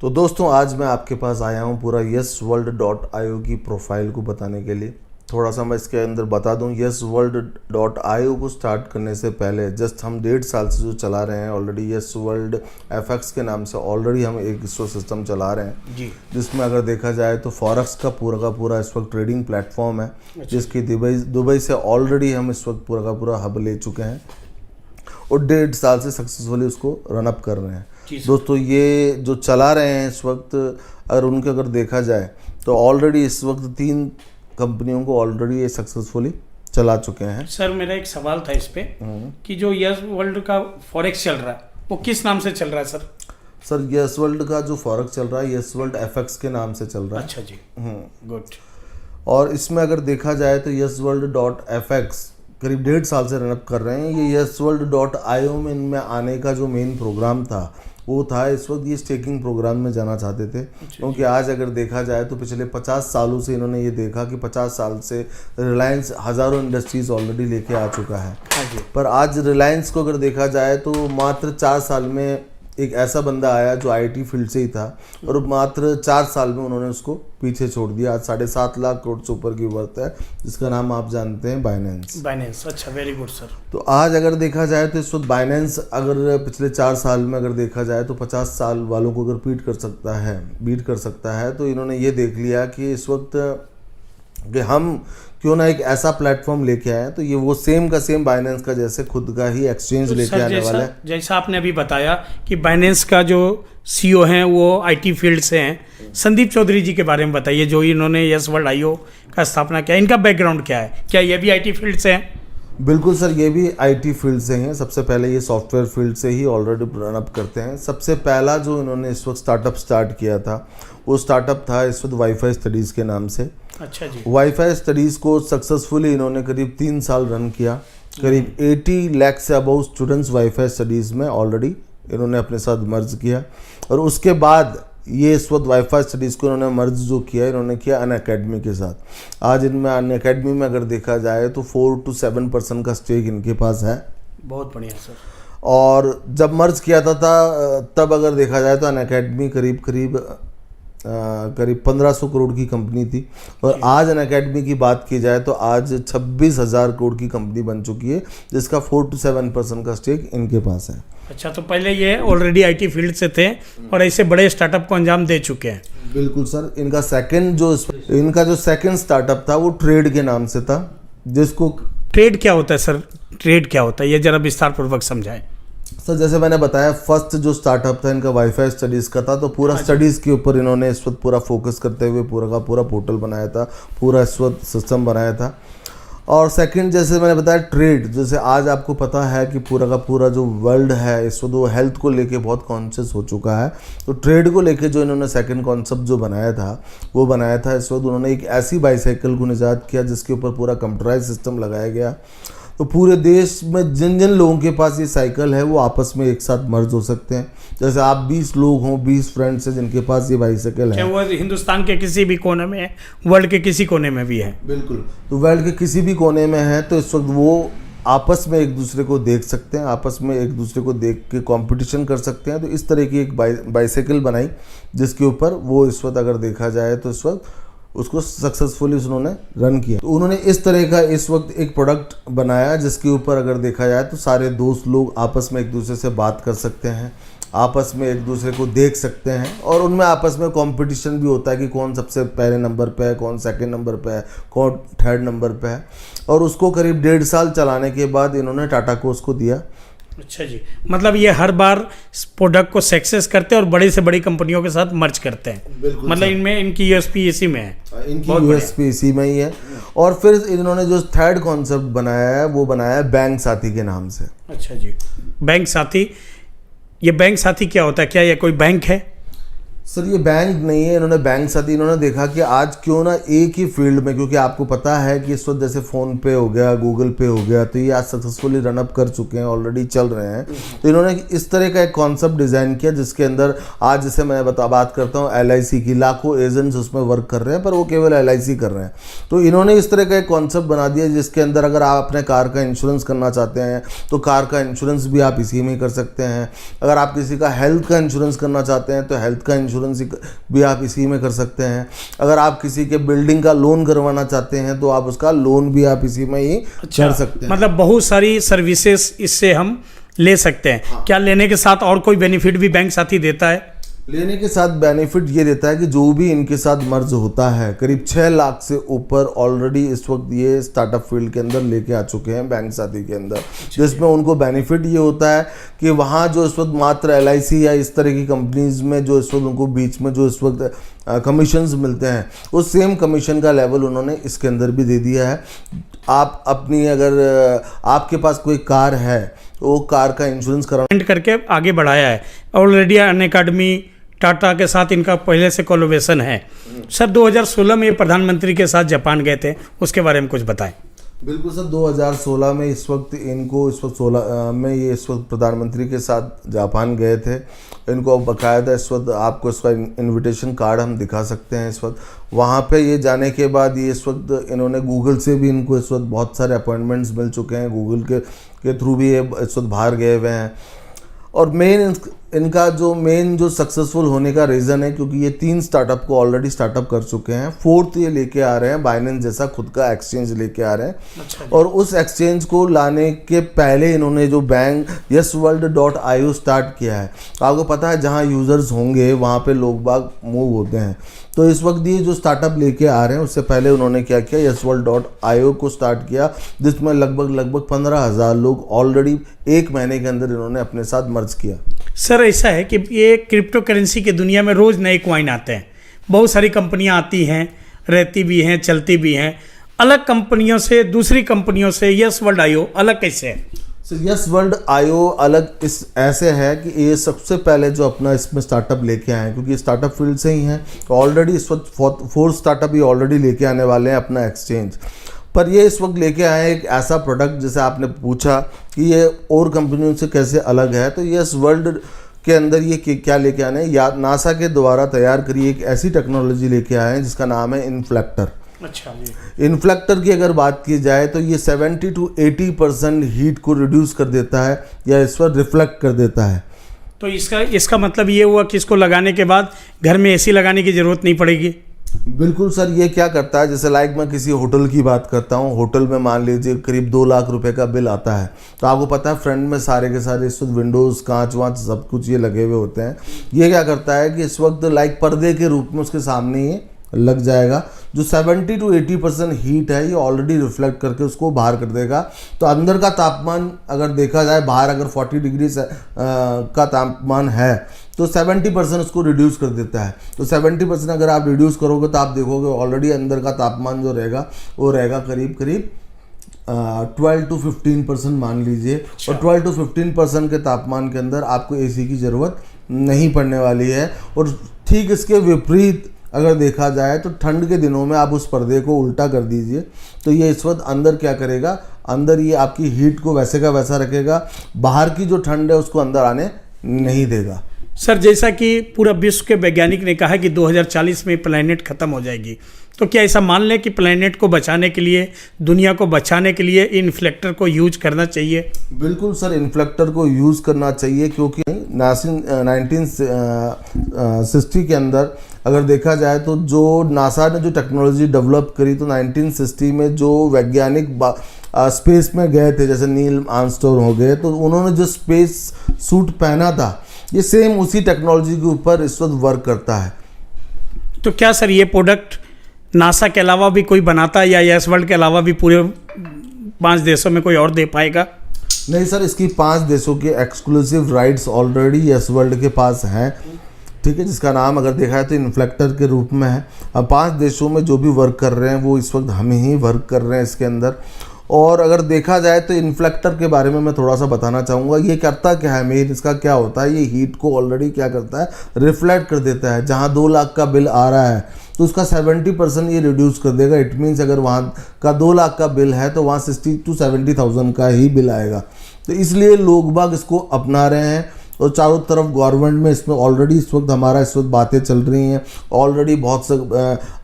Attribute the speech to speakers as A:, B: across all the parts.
A: तो दोस्तों आज मैं आपके पास आया हूँ पूरा YesWorld.io की प्रोफाइल को बताने के लिए। थोड़ा सा मैं इसके अंदर बता दूँ, YesWorld.io को स्टार्ट करने से पहले जस्ट हम 1.5 साल से जो चला रहे हैं ऑलरेडी YesWorld FX के नाम से ऑलरेडी हम एक इसको सिस्टम चला रहे हैं
B: जी,
A: जिसमें अगर देखा जाए तो फॉरेक्स का पूरा इस वक्त ट्रेडिंग प्लेटफॉर्म है।
B: अच्छा।
A: जिसकी दुबई से ऑलरेडी हम इस वक्त पूरा हब ले चुके हैं और 1.5 साल से सक्सेसफुली उसको रन अप कर रहे हैं। दोस्तों ये जो चला रहे हैं इस वक्त अगर देखा जाए तो ऑलरेडी इस वक्त 3 कंपनियों को ऑलरेडी ये सक्सेसफुली चला चुके हैं।
B: सर मेरा एक सवाल था इस पे कि जो YesWorld का फॉरेक्स चल रहा है वो किस नाम से चल रहा है सर?
A: सर YesWorld का जो फॉरेक्स चल रहा है YesWorld FX के नाम से चल रहा है।
B: अच्छा जी, गुड।
A: और इसमें अगर देखा जाए तो YesWorld.FX करीब 1.5 साल से रनअप कर रहे हैं। ये YesWorld.io में इनमें आने का जो मेन प्रोग्राम था वो था इस वक्त ये स्टेकिंग प्रोग्राम में जाना चाहते थे, क्योंकि आज अगर देखा जाए तो पिछले 50 सालों से इन्होंने ये देखा कि 50 साल से रिलायंस हज़ारों इंडस्ट्रीज ऑलरेडी लेके आ चुका है। पर आज रिलायंस को अगर देखा जाए तो मात्र 4 साल में एक ऐसा बंदा आया जो आईटी फील्ड से ही था और मात्र 4 साल में उन्होंने उसको पीछे छोड़ दिया। आज 7.5 लाख करोड़ से ऊपर की वर्थ है, जिसका नाम आप जानते हैं बाइनेंस।
B: अच्छा, वेरी गुड सर।
A: तो आज अगर देखा जाए तो इस वक्त बाइनेंस अगर पिछले 4 साल में अगर देखा जाए तो 50 साल वालों को अगर बीट कर सकता है तो इन्होंने ये देख लिया कि इस वक्त कि हम क्यों ना एक ऐसा प्लेटफॉर्म लेके आए, तो ये वो सेम का सेम बाइनेंस का जैसे खुद का ही एक्सचेंज लेके आने वाला है।
B: जैसा आपने अभी बताया कि बाइनेंस का जो सीईओ हैं वो आईटी फील्ड से हैं, संदीप चौधरी जी के बारे में बताइए जो इन्होंने YesWorld.io का स्थापना किया। इनका बैकग्राउंड क्या है? क्या ये भी आईटी फील्ड से हैं?
A: बिल्कुल सर, ये भी आईटी फील्ड से हैं। सबसे पहले ये सॉफ्टवेयर फील्ड से ही ऑलरेडी रन अप करते हैं। सबसे पहला जो इन्होंने इस वक्त स्टार्टअप स्टार्ट किया था वो स्टार्टअप था इस वक्त वाईफाई स्टडीज़ के नाम से।
B: अच्छा जी।
A: वाईफाई स्टडीज़ को सक्सेसफुली इन्होंने करीब 3 साल रन किया। करीब 80 लाख से अबव स्टूडेंट्स वाईफाई स्टडीज़ में ऑलरेडी इन्होंने अपने साथ मर्ज किया। और उसके बाद ये इस वक्त वाईफाई स्टडीज़ को इन्होंने मर्ज जो किया इन्होंने किया अनअकैडमी के साथ। आज इनमें अनअकैडमी में अगर देखा जाए तो 4 to 7% का स्टेक इनके पास है।
B: बहुत बढ़िया सर।
A: और जब मर्ज किया था तब अगर देखा जाए तो अनअकैडमी करीब 1500 करोड़ की कंपनी थी और आज अनअकैडमी की बात की जाए तो आज 26,000 करोड़ की कंपनी बन चुकी है, जिसका 4 to 7% का स्टेक इनके पास है।
B: अच्छा, तो पहले ये ऑलरेडी आईटी फील्ड से थे और ऐसे बड़े स्टार्टअप को अंजाम दे चुके हैं।
A: बिल्कुल सर। इनका जो सेकंड स्टार्टअप था वो ट्रेड के नाम से था। जिसको
B: ट्रेड क्या होता है सर? ट्रेड क्या होता है ये जरा विस्तार पूर्वक समझाएं।
A: सर जैसे मैंने बताया, फर्स्ट जो स्टार्टअप था इनका वाईफाई स्टडीज़ का था, तो पूरा स्टडीज़ के ऊपर इन्होंने इस वक्त पूरा फोकस करते हुए पूरा का पूरा पोर्टल बनाया था, पूरा इस वक्त सिस्टम बनाया था। और सेकंड जैसे मैंने बताया ट्रेड, जैसे आज आपको पता है कि पूरा का पूरा जो वर्ल्ड है इस वक्त वो हेल्थ को लेके बहुत कॉन्शियस हो चुका है। तो ट्रेड को लेके जो इन्होंने सेकंड कॉन्सेप्ट जो बनाया था वो बनाया था इस वक्त उन्होंने एक ऐसी बाईसाइकिल को निजात किया जिसके ऊपर पूरा कंप्यूटराइज सिस्टम लगाया गया। तो पूरे देश में जिन जिन लोगों के पास ये साइकिल है वो आपस में एक साथ मर्ज हो सकते हैं। जैसे आप 20 लोग हों, 20 फ्रेंड्स हैं जिनके पास ये बाईसाइकिल है,
B: वो हिंदुस्तान के किसी भी कोने में है, वर्ल्ड के किसी कोने में भी है।
A: बिल्कुल। तो वर्ल्ड के किसी भी कोने में है तो इस वक्त वो आपस में एक दूसरे को देख सकते हैं, आपस में एक दूसरे को देख के कंपटीशन कर सकते हैं। तो इस तरह की एक बाईसाइकिल बनाई जिसके ऊपर वो इस वक्त अगर देखा जाए तो इस वक्त उसको सक्सेसफुली उन्होंने रन किया। तो उन्होंने इस तरह का इस वक्त एक प्रोडक्ट बनाया जिसके ऊपर अगर देखा जाए तो सारे दोस्त लोग आपस में एक दूसरे से बात कर सकते हैं, आपस में एक दूसरे को देख सकते हैं और उनमें आपस में कंपटीशन भी होता है कि कौन सबसे पहले नंबर पे है, कौन सेकंड नंबर पे है, कौन थर्ड नंबर पे है। और उसको करीब 1.5 साल चलाने के बाद इन्होंने टाटा को उसको दिया।
B: अच्छा जी, मतलब ये हर बार प्रोडक्ट को सक्सेस करते हैं और बड़ी से बड़ी कंपनियों के साथ मर्ज करते हैं। मतलब इनमें इनकी यूएसपी इसी में है,
A: इनकी यूएसपी इसी में ही है। और फिर इन्होंने जो थर्ड कॉन्सेप्ट बनाया है वो बनाया है बैंक साथी के नाम से।
B: अच्छा जी, बैंक साथी। ये बैंक साथी क्या होता है? क्या ये कोई बैंक है?
A: सर ये बैंक नहीं है। इन्होंने बैंक साथी इन्होंने देखा कि आज क्यों ना एक ही फील्ड में, क्योंकि आपको पता है कि इस वक्त जैसे फ़ोन पे हो गया, गूगल पे हो गया, तो ये आज सक्सेसफुली रन अप कर चुके हैं, ऑलरेडी चल रहे हैं। तो इन्होंने इस तरह का एक कॉन्सेप्ट डिज़ाइन किया जिसके अंदर आज जैसे मैं बात करता हूँ LIC की, लाखों एजेंट्स उसमें वर्क कर रहे हैं पर वो केवल LIC कर रहे हैं। तो इन्होंने इस तरह का एक कॉन्सेप्ट बना दिया जिसके अंदर अगर आप अपने कार का इंश्योरेंस करना चाहते हैं तो कार का इंश्योरेंस भी आप इसी में कर सकते हैं। अगर आप किसी का हेल्थ का इंश्योरेंस करना चाहते हैं तो हेल्थ का इंश्योरेंस इंश्योरेंस भी आप इसी में कर सकते हैं। अगर आप किसी के बिल्डिंग का लोन करवाना चाहते हैं तो आप उसका लोन भी आप इसी में ही कर सकते हैं।
B: मतलब बहुत सारी सर्विसेज इससे हम ले सकते हैं।
A: हाँ।
B: क्या लेने के साथ और कोई बेनिफिट भी बैंक साथी देता है?
A: लेने के साथ बेनिफिट ये देता है कि जो भी इनके साथ मर्ज होता है, करीब 6 लाख से ऊपर ऑलरेडी इस वक्त ये स्टार्टअप फील्ड के अंदर लेके आ चुके हैं बैंक साथी के अंदर, जिसमें उनको बेनिफिट ये होता है कि वहाँ जो इस वक्त मात्र LIC या इस तरह की कंपनीज में जो इस वक्त उनको बीच में जो इस वक्त कमीशंस मिलते हैं, उस सेम कमीशन का लेवल उन्होंने इसके अंदर भी दे दिया है। आप अपनी अगर आपके पास कोई कार है तो वो कार का इंश्योरेंस कराना
B: करके आगे बढ़ाया है। ऑलरेडी अनअकैडमी टाटा के साथ इनका पहले से कोलैबोरेशन है। सर 2016 में ये प्रधानमंत्री के साथ जापान गए थे, उसके बारे में कुछ बताएं।
A: बिल्कुल सर, 2016 में इस वक्त 16 में ये इस वक्त प्रधानमंत्री के साथ जापान गए थे। इनको बाकायदा इस वक्त आपको इसका इनविटेशन कार्ड हम दिखा सकते हैं। इस वक्त वहाँ पे ये जाने के बाद ये इस वक्त इन्होंने गूगल से भी इनको इस वक्त बहुत सारे अपॉइंटमेंट्स मिल चुके हैं, गूगल के थ्रू भी ये इस वक्त बाहर गए हुए हैं। और इनका जो सक्सेसफुल होने का रीज़न है क्योंकि ये 3 स्टार्टअप को ऑलरेडी स्टार्टअप कर चुके हैं। 4th ये लेके आ रहे हैं, बाइनेंस जैसा खुद का एक्सचेंज लेके आ रहे हैं।
B: अच्छा।
A: और उस एक्सचेंज को लाने के पहले इन्होंने जो बैंक yesworld.io स्टार्ट किया है। तो आपको पता है जहाँ यूज़र्स होंगे वहाँ पे लोग बाग मूव होते हैं। तो इस वक्त ये जो स्टार्टअप लेके आ रहे हैं उससे पहले उन्होंने क्या किया, yesworld.io को स्टार्ट किया, जिसमें लगभग 15,000 लोग ऑलरेडी 1 महीने के अंदर इन्होंने अपने साथ मर्ज किया।
B: सर ऐसा है कि ये क्रिप्टो करेंसी की दुनिया में रोज़ नए कॉइन आते हैं, बहुत सारी कंपनियां आती हैं, रहती भी हैं, चलती भी हैं। अलग कंपनियों से, दूसरी कंपनियों से yesworld.io अलग कैसे है?
A: yesworld.io अलग इस ऐसे है कि ये सबसे पहले जो अपना इसमें स्टार्टअप लेके आए हैं, क्योंकि स्टार्टअप फील्ड से ही हैं, तो ऑलरेडी इस वक्त 4th स्टार्टअप ये ऑलरेडी लेके आने वाले हैं अपना एक्सचेंज। पर ये इस वक्त लेके आए हैं एक ऐसा प्रोडक्ट, जैसे आपने पूछा कि ये और कंपनियों से कैसे अलग है, तो yesworld के अंदर ये क्या लेके आने हैं, या नासा के द्वारा तैयार करी एक ऐसी टेक्नोलॉजी लेके आए हैं जिसका नाम है इन्फ्लेक्टर।
B: अच्छा जी।
A: इन्फ्लेक्टर की अगर बात की जाए तो ये 70 to 80% हीट को रिड्यूस कर देता है या इस पर रिफ्लेक्ट कर देता है।
B: तो इसका मतलब ये हुआ कि इसको लगाने के बाद घर में AC लगाने की ज़रूरत नहीं पड़ेगी?
A: बिल्कुल सर, ये क्या करता है, जैसे मैं किसी होटल की बात करता हूँ, होटल में मान लीजिए करीब 2 लाख रुपए का बिल आता है, तो आपको पता है फ्रंट में सारे के सारे इस वक्त विंडोज़, कांच वाँच सब कुछ ये लगे हुए होते हैं। ये क्या करता है कि इस वक्त पर्दे के रूप में उसके सामने ये लग जाएगा, जो 70 to 80% हीट है ये ऑलरेडी रिफ्लेक्ट करके उसको बाहर कर देगा। तो अंदर का तापमान अगर देखा जाए, बाहर अगर 40 डिग्री का तापमान है तो 70% उसको रिड्यूस कर देता है। तो 70% अगर आप रिड्यूस करोगे तो आप देखोगे ऑलरेडी अंदर का तापमान जो रहेगा वो रहेगा करीब 12 to 15% मान लीजिए। और 12 to 15% के तापमान के अंदर आपको AC की ज़रूरत नहीं पड़ने वाली है। और ठीक इसके विपरीत अगर देखा जाए तो ठंड के दिनों में आप उस पर्दे को उल्टा कर दीजिए, तो ये इस वक्त अंदर क्या करेगा, अंदर ये आपकी हीट को वैसे का वैसा रखेगा, बाहर की जो ठंड है उसको अंदर आने नहीं देगा।
B: सर जैसा कि पूरा विश्व के वैज्ञानिक ने कहा कि 2040 में प्लैनेट ख़त्म हो जाएगी, तो क्या ऐसा मान लें कि प्लैनेट को बचाने के लिए, दुनिया को बचाने के लिए इन्फ्लेक्टर को यूज करना चाहिए?
A: बिल्कुल सर, इन्फ्लेक्टर को यूज़ करना चाहिए, क्योंकि 1960 के अंदर अगर देखा जाए तो जो नासा ने जो टेक्नोलॉजी डेवलप करी, तो 1960 में जो वैज्ञानिक स्पेस में गए थे, जैसे नील आर्मस्ट्रॉन्ग हो गए, तो उन्होंने जो स्पेस सूट पहना था ये सेम उसी टेक्नोलॉजी के ऊपर इस वक्त वर्क करता है।
B: तो क्या सर ये प्रोडक्ट नासा के अलावा भी कोई बनाता है, या yesworld के अलावा भी पूरे 5 देशों में कोई और दे पाएगा?
A: नहीं सर, इसकी 5 देशों के एक्सक्लूसिव राइट्स ऑलरेडी yesworld के पास हैं, ठीक है, जिसका नाम अगर देखा है तो इन्फ्लेक्टर के रूप में है। अब 5 देशों में जो भी वर्क कर रहे हैं वो इस वक्त हम ही वर्क कर रहे हैं इसके अंदर। और अगर देखा जाए तो इन्फ्लेक्टर के बारे में मैं थोड़ा सा बताना चाहूँगा। ये करता क्या है, मेन इसका क्या होता है, ये हीट को ऑलरेडी क्या करता है, रिफ्लेक्ट कर देता है। जहाँ 2 लाख का बिल आ रहा है तो उसका 70% ये रिड्यूस कर देगा। इट मीन्स अगर वहाँ का 2 लाख का बिल है तो वहाँ 60 to 70,000 का ही बिल आएगा। तो इसलिए लोग बाग इसको अपना रहे हैं। और चारों तरफ गवर्नमेंट में इसमें ऑलरेडी इस वक्त बातें चल रही हैं, ऑलरेडी बहुत से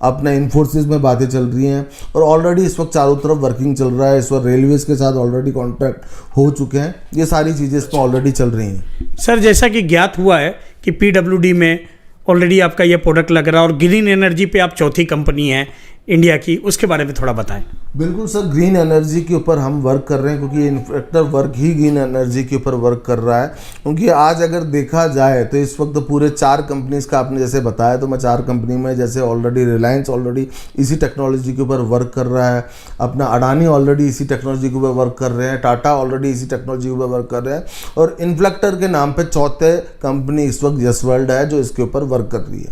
A: अपने इन्फोसिस में बातें चल रही हैं, और ऑलरेडी इस वक्त चारों तरफ वर्किंग चल रहा है। इस वक्त रेलवेज़ के साथ ऑलरेडी कॉन्ट्रैक्ट हो चुके हैं। ये सारी चीज़ें इसमें ऑलरेडी चल रही हैं।
B: सर जैसा कि ज्ञात हुआ है कि PWD में ऑलरेडी आपका ये प्रोडक्ट लग रहा है, और ग्रीन एनर्जी पे आप चौथी कंपनी है इंडिया की, उसके बारे में थोड़ा बताएं।
A: बिल्कुल सर, ग्रीन एनर्जी के ऊपर हम वर्क कर रहे हैं, क्योंकि इन्फ्लेक्टर वर्क ही ग्रीन एनर्जी के ऊपर वर्क कर रहा है। क्योंकि आज अगर देखा जाए तो इस वक्त पूरे 4 कंपनीज का आपने जैसे बताया, तो मैं 4 कंपनी में जैसे ऑलरेडी रिलायंस ऑलरेडी इसी टेक्नोलॉजी के ऊपर वर्क कर रहा है, अपना अडानी ऑलरेडी इसी टेक्नोलॉजी के ऊपर वर्क कर रहे हैं, टाटा ऑलरेडी इसी टेक्नोलॉजी के ऊपर वर्क कर रहे हैं, और इन्फ्लेक्टर के नाम पर चौथे कंपनी इस वक्त यस वर्ल्ड है जो इसके ऊपर वर्क कर रही है।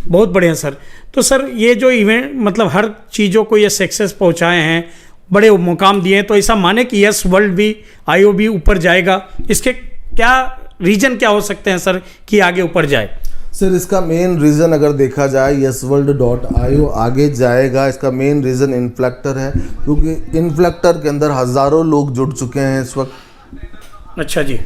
B: बहुत बढ़िया सर। तो सर ये जो इवेंट मतलब हर चीज़ों को ये सक्सेस पहुंचाए हैं, बड़े मुकाम दिए हैं, तो ऐसा माने कि यस वर्ल्ड भी आईओ भी ऊपर जाएगा, इसके क्या रीजन क्या हो सकते हैं सर कि आगे ऊपर जाए?
A: सर इसका मेन रीज़न अगर देखा जाए YesWorld.io आगे जाएगा, इसका मेन रीज़न इन्फ्लेक्टर है, क्योंकि इन्फ्लेक्टर के अंदर हज़ारों लोग जुड़ चुके हैं इस वक्त।
B: अच्छा जी,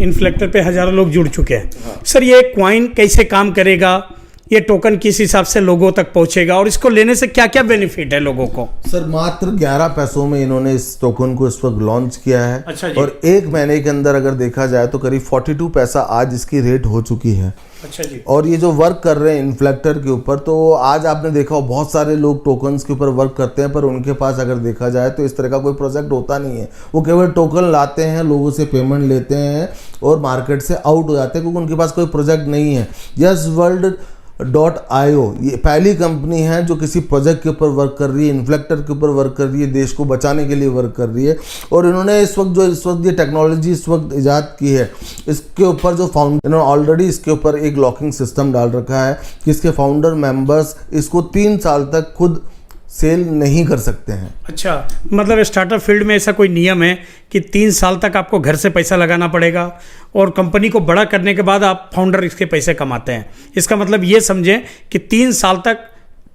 B: इन्फ्लेक्टर पे हज़ारों लोग जुड़ चुके हैं। सर ये क्वाइन कैसे काम करेगा, ये टोकन किस हिसाब से लोगों तक पहुंचेगा, और इसको लेने से क्या क्या बेनिफिट है लोगों को?
A: सर मात्र 11 पैसों में इन्होंने इस टोकन को इस वक्त लॉन्च किया है।
B: अच्छा जी।
A: और 1 महीने के अंदर अगर देखा जाए तो करीब 42 पैसा आज इसकी रेट हो चुकी है।
B: अच्छा जी।
A: और ये जो वर्क कर रहे हैं इन्फ्लेक्टर के ऊपर, तो आज आपने देखा हो बहुत सारे लोग टोकन्स के ऊपर वर्क करते हैं, पर उनके पास अगर देखा जाए तो इस तरह का कोई प्रोजेक्ट होता नहीं है। वो केवल टोकन लाते हैं, लोगों से पेमेंट लेते हैं और मार्केट से आउट हो जाते हैं, क्योंकि उनके पास कोई प्रोजेक्ट नहीं है। YesWorld.io ये पहली कंपनी है जो किसी प्रोजेक्ट के ऊपर वर्क कर रही है, इन्फ्लेक्टर के ऊपर वर्क कर रही है, देश को बचाने के लिए वर्क कर रही है। और इन्होंने इस वक्त ये टेक्नोलॉजी इस वक्त ईजाद की है, इसके ऊपर जो फाउंडर इन्होंने ऑलरेडी इसके ऊपर एक लॉकिंग सिस्टम डाल रखा है कि इसके फाउंडर मेंबर्स इसको 3 साल तक खुद सेल नहीं कर सकते हैं।
B: अच्छा, मतलब स्टार्टअप फील्ड में ऐसा कोई नियम है कि 3 साल तक आपको घर से पैसा लगाना पड़ेगा, और कंपनी को बड़ा करने के बाद आप फाउंडर इसके पैसे कमाते हैं। इसका मतलब ये समझें कि 3 साल तक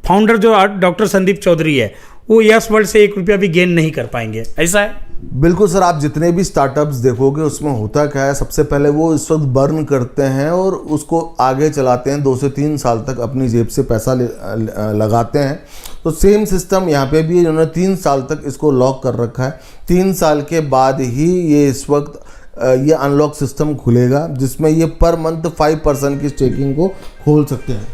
B: फाउंडर जो डॉक्टर संदीप चौधरी है वो यस वर्ल्ड से 1 रुपया भी गेन नहीं कर पाएंगे, ऐसा है?
A: बिल्कुल सर, आप जितने भी स्टार्टअप्स देखोगे उसमें होता क्या है, सबसे पहले वो इस वक्त बर्न करते हैं और उसको आगे चलाते हैं, 2 से 3 साल तक अपनी जेब से पैसा लगाते हैं। तो सेम सिस्टम यहाँ पे भी इन्होंने 3 साल तक इसको लॉक कर रखा है। 3 साल के बाद ही ये इस वक्त ये अनलॉक सिस्टम खुलेगा, जिसमें ये पर मंथ 5% की स्टेकिंग को खोल सकते हैं।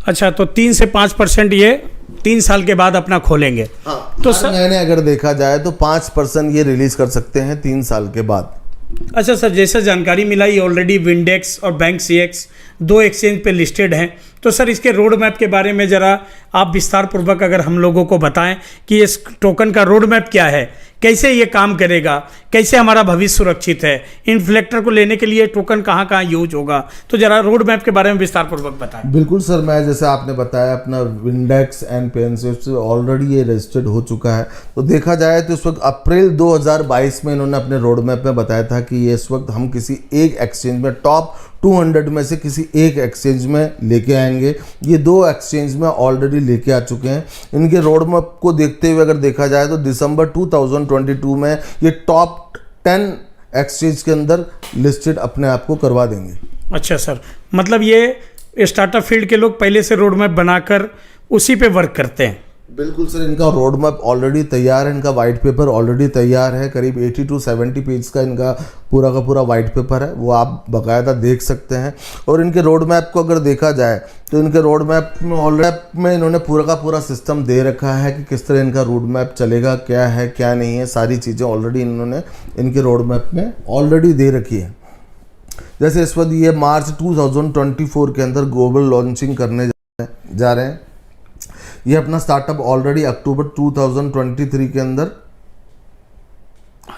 B: अच्छा, तो 3 से 5% ये 3 साल के बाद अपना खोलेंगे।
A: हाँ,
B: तो
A: सर मैंने अगर देखा जाए तो 5% ये रिलीज कर सकते हैं 3 साल के बाद।
B: अच्छा सर, जैसे जानकारी मिला ये ऑलरेडी विंडेक्स और बैंक CX 2 एक्सचेंज पे लिस्टेड हैं, तो सर इसके रोड मैप के बारे में ज़रा आप विस्तार पूर्वक अगर हम लोगों को बताएं कि इस टोकन का रोड मैप क्या है, कैसे ये काम करेगा, कैसे हमारा भविष्य सुरक्षित है, इन्फ्लेक्टर को लेने के लिए टोकन कहाँ कहाँ यूज होगा, तो ज़रा रोड मैप के बारे में विस्तार पूर्वक बताएं।
A: बिल्कुल सर, मैं जैसे आपने बताया अपना विंडेक्स एंड पेनसेफ ऑलरेडी ये रजिस्टर्ड हो चुका है। तो देखा जाए तो इस वक्त अप्रैल 2022 में इन्होंने अपने रोड मैप में बताया था कि ये इस वक्त हम किसी एक एक्सचेंज में टॉप 200 में से किसी एक एक्सचेंज में लेके आएंगे। ये 2 एक्सचेंज में ऑलरेडी लेके आ चुके हैं। इनके रोड मैप को देखते हुए अगर देखा जाए तो दिसंबर 2022 में ये टॉप 10 एक्सचेंज के अंदर लिस्टेड अपने आप को करवा देंगे।
B: अच्छा सर, मतलब ये स्टार्टअप फील्ड के लोग पहले से रोड मैप बनाकर उसी पे वर्क करते हैं?
A: बिल्कुल सर, इनका रोड मैप ऑलरेडी तैयार है, इनका वाइट पेपर ऑलरेडी तैयार है, करीब 80 to 70 पेज का इनका पूरा का पूरा वाइट पेपर है, वो आप बाकायदा देख सकते हैं। और इनके रोड मैप को अगर देखा जाए तो इनके रोड मैप में ऑलरेडी में इन्होंने पूरा का पूरा सिस्टम दे रखा है कि किस तरह इनका रोड मैप चलेगा, क्या है क्या नहीं है, सारी चीज़ें ऑलरेडी इन्होंने इनके रोड मैप में ऑलरेडी दे रखी है। जैसे इस वक्त ये मार्च 2024 के अंदर ग्लोबल लॉन्चिंग करने जा रहे हैं। ये अपना स्टार्टअप ऑलरेडी अक्टूबर 2023 के अंदर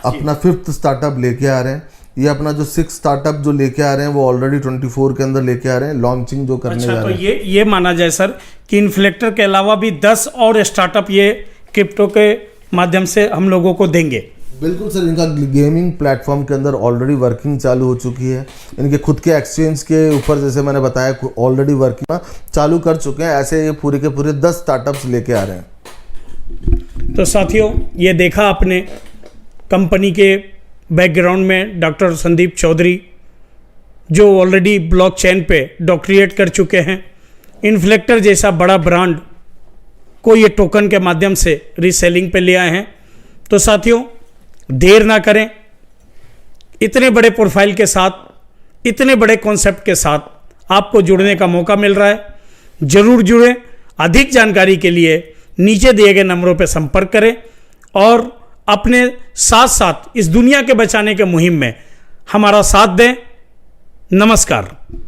A: अपना 5th स्टार्टअप लेके आ रहे हैं। ये अपना जो 6 स्टार्टअप जो लेके आ रहे हैं वो ऑलरेडी 24 के अंदर लेके आ रहे हैं, लॉन्चिंग जो करने जा रहे हैं।
B: तो ये माना जाए सर कि इन्फ्लेक्टर के अलावा भी 10 और स्टार्टअप ये क्रिप्टो के माध्यम से हम लोगों को देंगे?
A: बिल्कुल सर, इनका गेमिंग प्लेटफॉर्म के अंदर ऑलरेडी वर्किंग चालू हो चुकी है। इनके खुद के एक्सचेंज के ऊपर जैसे मैंने बताया ऑलरेडी वर्किंग चालू कर चुके हैं। ऐसे ये पूरे के पूरे 10 स्टार्टअप्स लेके आ रहे हैं।
B: तो साथियों, ये देखा आपने कंपनी के बैकग्राउंड में डॉक्टर संदीप चौधरी जो ऑलरेडी ब्लॉकचेन पे डॉक्टरेट कर चुके हैं। इन्फ्लेक्टर जैसा बड़ा ब्रांड को ये टोकन के माध्यम से रीसेलिंग पे ले आए हैं। तो साथियों, देर ना करें, इतने बड़े प्रोफाइल के साथ, इतने बड़े कॉन्सेप्ट के साथ आपको जुड़ने का मौका मिल रहा है। जरूर जुड़ें। अधिक जानकारी के लिए नीचे दिए गए नंबरों पर संपर्क करें और अपने साथ साथ इस दुनिया के बचाने के मुहिम में हमारा साथ दें। नमस्कार।